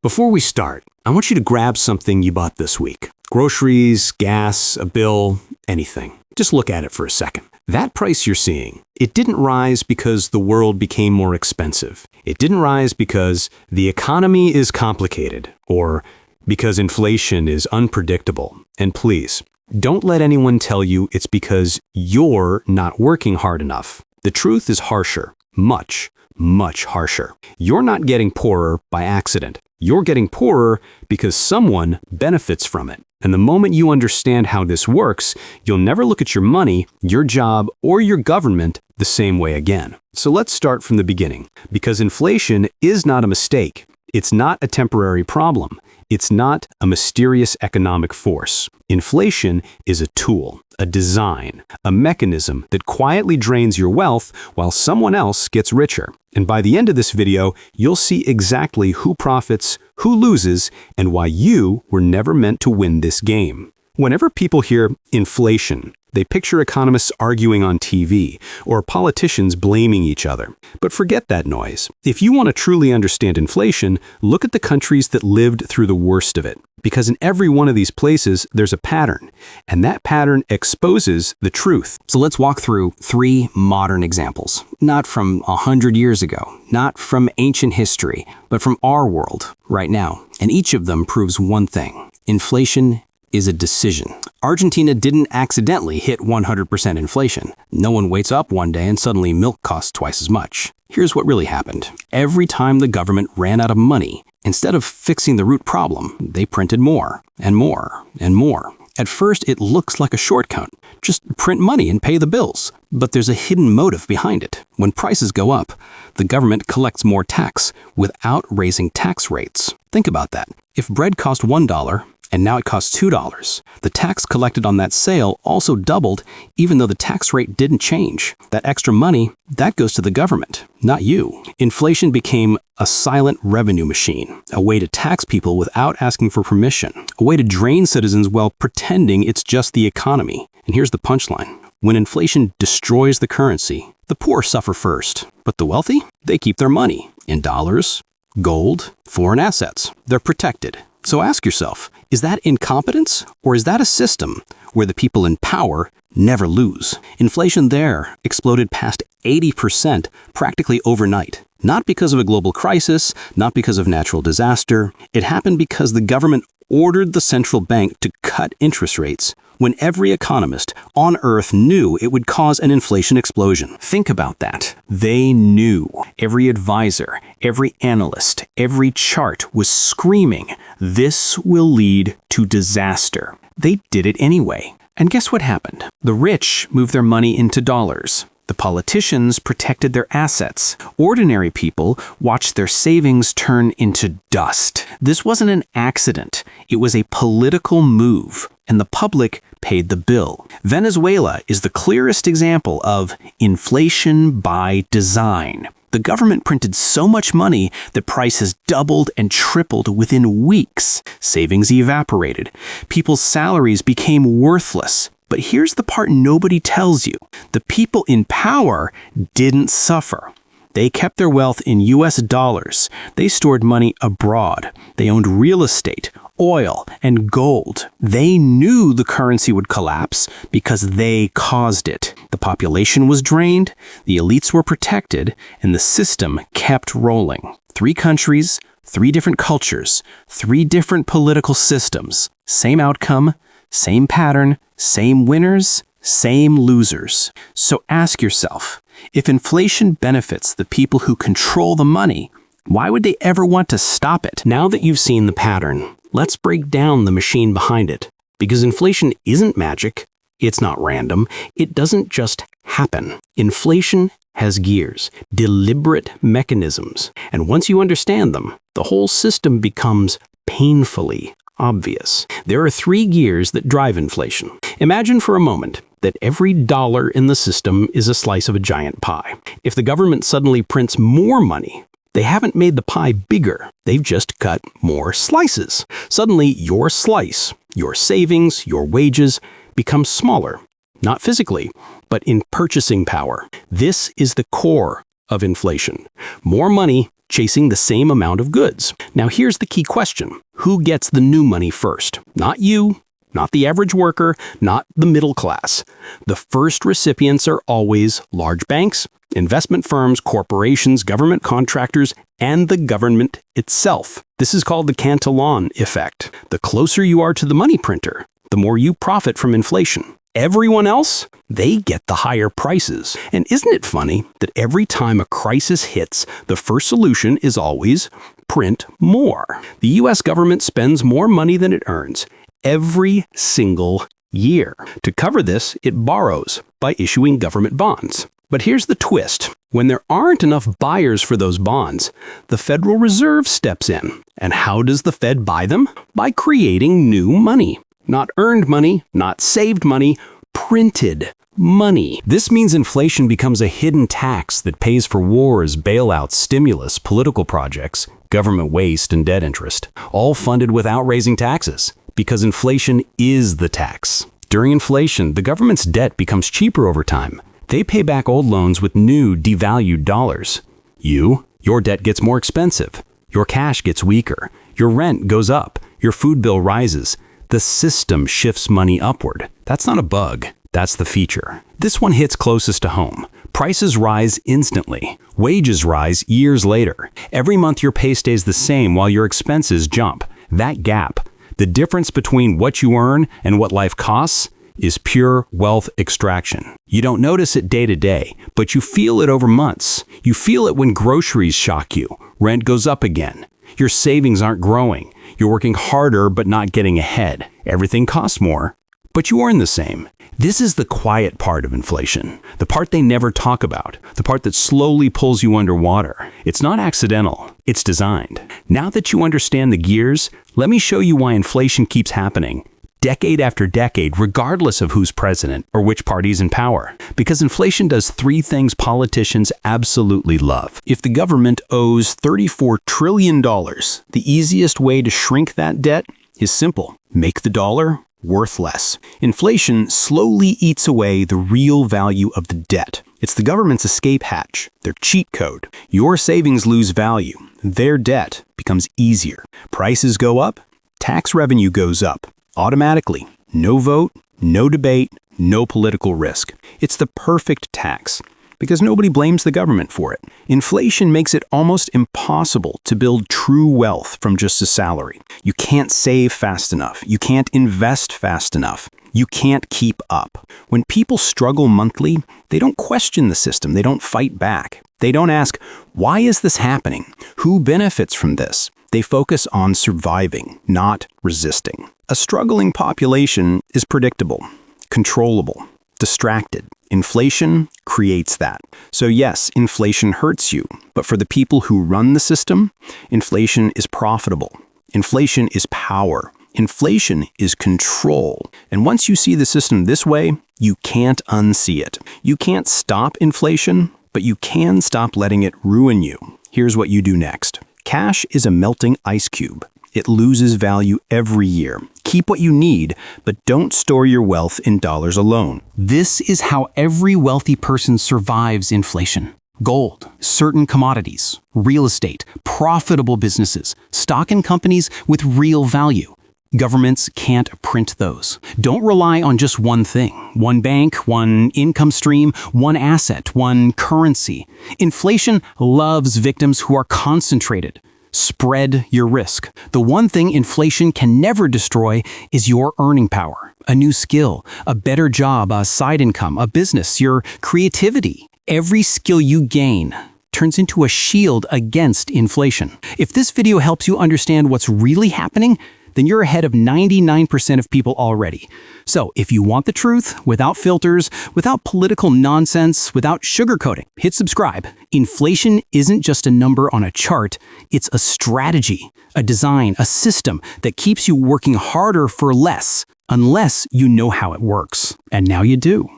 Before we start, I want you to grab something you bought this week. Groceries, gas, a bill, anything. Just look at it for a second. That price you're seeing, it didn't rise because the world became more expensive. It didn't rise because the economy is complicated or because inflation is unpredictable. And please, don't let anyone tell you it's because you're not working hard enough. The truth is harsher, much, much harsher. You're not getting poorer by accident. You're getting poorer because someone benefits from it. And the moment you understand how this works, you'll never look at your money, your job, or your government the same way again. So let's start from the beginning. Because inflation is not a mistake. It's not a temporary problem. It's not a mysterious economic force. Inflation is a tool, a design, a mechanism that quietly drains your wealth while someone else gets richer. And by the end of this video, you'll see exactly who profits, who loses, and why you were never meant to win this game. Whenever people hear inflation, they picture economists arguing on TV or politicians blaming each other. But forget that noise. If you want to truly understand inflation, look at the countries that lived through the worst of it. Because in every one of these places, there's a pattern, and that pattern exposes the truth. So let's walk through 3 modern examples. Not from 100 years ago, not from ancient history, but from our world right now. And each of them proves one thing. Inflation is a decision. Argentina didn't accidentally hit 100% inflation. No one wakes up one day and suddenly milk costs twice as much. Here's what really happened. Every time the government ran out of money, instead of fixing the root problem, they printed more and more and more. At first, it looks like a shortcut. Just print money and pay the bills. But there's a hidden motive behind it. When prices go up, the government collects more tax without raising tax rates. Think about that. If bread cost $1, and now it costs $2. The tax collected on that sale also doubled, even though the tax rate didn't change. That extra money, that goes to the government, not you. Inflation became a silent revenue machine, a way to tax people without asking for permission, a way to drain citizens while pretending it's just the economy. And here's the punchline. When inflation destroys the currency, the poor suffer first. But the wealthy, they keep their money in dollars, gold, foreign assets. They're protected. So ask yourself, is that incompetence or is that a system where the people in power never lose? Inflation there exploded past 80% practically overnight. Not because of a global crisis, not because of natural disaster. It happened because the government ordered the central bank to cut interest rates when every economist on Earth knew it would cause an inflation explosion. Think about that. They knew. Every advisor, every analyst, every chart was screaming, this will lead to disaster. They did it anyway. And guess what happened? The rich moved their money into dollars. The politicians protected their assets. Ordinary people watched their savings turn into dust. This wasn't an accident. It was a political move, and the public paid the bill. Venezuela is the clearest example of inflation by design. The government printed so much money that prices doubled and tripled within weeks. Savings evaporated. People's salaries became worthless. But here's the part nobody tells you. The people in power didn't suffer. They kept their wealth in US dollars. They stored money abroad. They owned real estate, oil, and gold. They knew the currency would collapse because they caused it. The population was drained, the elites were protected, and the system kept rolling. 3 countries, 3 different cultures, 3 different political systems. Same outcome, same pattern, same winners, same losers. So ask yourself, if inflation benefits the people who control the money, why would they ever want to stop it? Now that you've seen the pattern, let's break down the machine behind it. Because inflation isn't magic, it's not random, it doesn't just happen. Inflation has gears, deliberate mechanisms, and once you understand them, the whole system becomes painfully obvious. There are 3 gears that drive inflation. Imagine for a moment that every dollar in the system is a slice of a giant pie. If the government suddenly prints more money, they haven't made the pie bigger, they've just cut more slices. Suddenly, your slice, your savings, your wages, become smaller. Not physically, but in purchasing power. This is the core of inflation. More money chasing the same amount of goods. Now here's the key question. Who gets the new money first? Not you, not the average worker, not the middle class. The first recipients are always large banks, investment firms, corporations, government contractors, and the government itself. This is called the Cantillon Effect. The closer you are to the money printer, the more you profit from inflation. Everyone else, they get the higher prices. And isn't it funny that every time a crisis hits, the first solution is always print more? The US government spends more money than it earns every single year. To cover this, it borrows by issuing government bonds. But here's the twist. When there aren't enough buyers for those bonds, the Federal Reserve steps in. And how does the Fed buy them? By creating new money. Not earned money, not saved money, printed money. This means inflation becomes a hidden tax that pays for wars, bailouts, stimulus, political projects, government waste, and debt interest, all funded without raising taxes, because inflation is the tax. During inflation, the government's debt becomes cheaper over time. They pay back old loans with new, devalued dollars. Your debt gets more expensive. Your cash gets weaker. Your rent goes up. Your food bill rises. The system shifts money upward. That's not a bug. That's the feature. This one hits closest to home. Prices rise instantly. Wages rise years later. Every month your pay stays the same while your expenses jump. That gap, the difference between what you earn and what life costs, is pure wealth extraction. You don't notice it day to day, but you feel it over months. You feel it when groceries shock you. Rent goes up again. Your savings aren't growing. You're working harder but not getting ahead. Everything costs more, but you earn the same. This is the quiet part of inflation, the part they never talk about, the part that slowly pulls you underwater. It's not accidental, it's designed. Now that you understand the gears, let me show you why inflation keeps happening, decade after decade, regardless of who's president or which party's in power. Because inflation does three things politicians absolutely love. If the government owes $34 trillion, the easiest way to shrink that debt is simple. Make the dollar worth less. Inflation slowly eats away the real value of the debt. It's the government's escape hatch, their cheat code. Your savings lose value. Their debt becomes easier. Prices go up, tax revenue goes up. Automatically. No vote, no debate, no political risk. It's the perfect tax, because nobody blames the government for it. Inflation makes it almost impossible to build true wealth from just a salary. You can't save fast enough. You can't invest fast enough. You can't keep up. When people struggle monthly, they don't question the system. They don't fight back. They don't ask, why is this happening? Who benefits from this? They focus on surviving, not resisting. A struggling population is predictable, controllable, distracted. Inflation creates that. So yes, inflation hurts you, but for the people who run the system, inflation is profitable. Inflation is power. Inflation is control. And once you see the system this way, you can't unsee it. You can't stop inflation, but you can stop letting it ruin you. Here's what you do next. Cash is a melting ice cube. It loses value every year. Keep what you need, but don't store your wealth in dollars alone. This is how every wealthy person survives inflation. Gold, certain commodities, real estate, profitable businesses, stock in companies with real value. Governments can't print those. Don't rely on just one thing, one bank, one income stream, one asset, one currency. Inflation loves victims who are concentrated. Spread your risk. The one thing inflation can never destroy is your earning power, a new skill, a better job, a side income, a business, your creativity. Every skill you gain turns into a shield against inflation. If this video helps you understand what's really happening, then you're ahead of 99% of people already. So if you want the truth, without filters, without political nonsense, without sugarcoating, hit subscribe. Inflation isn't just a number on a chart, it's a strategy, a design, a system that keeps you working harder for less, unless you know how it works. And now you do.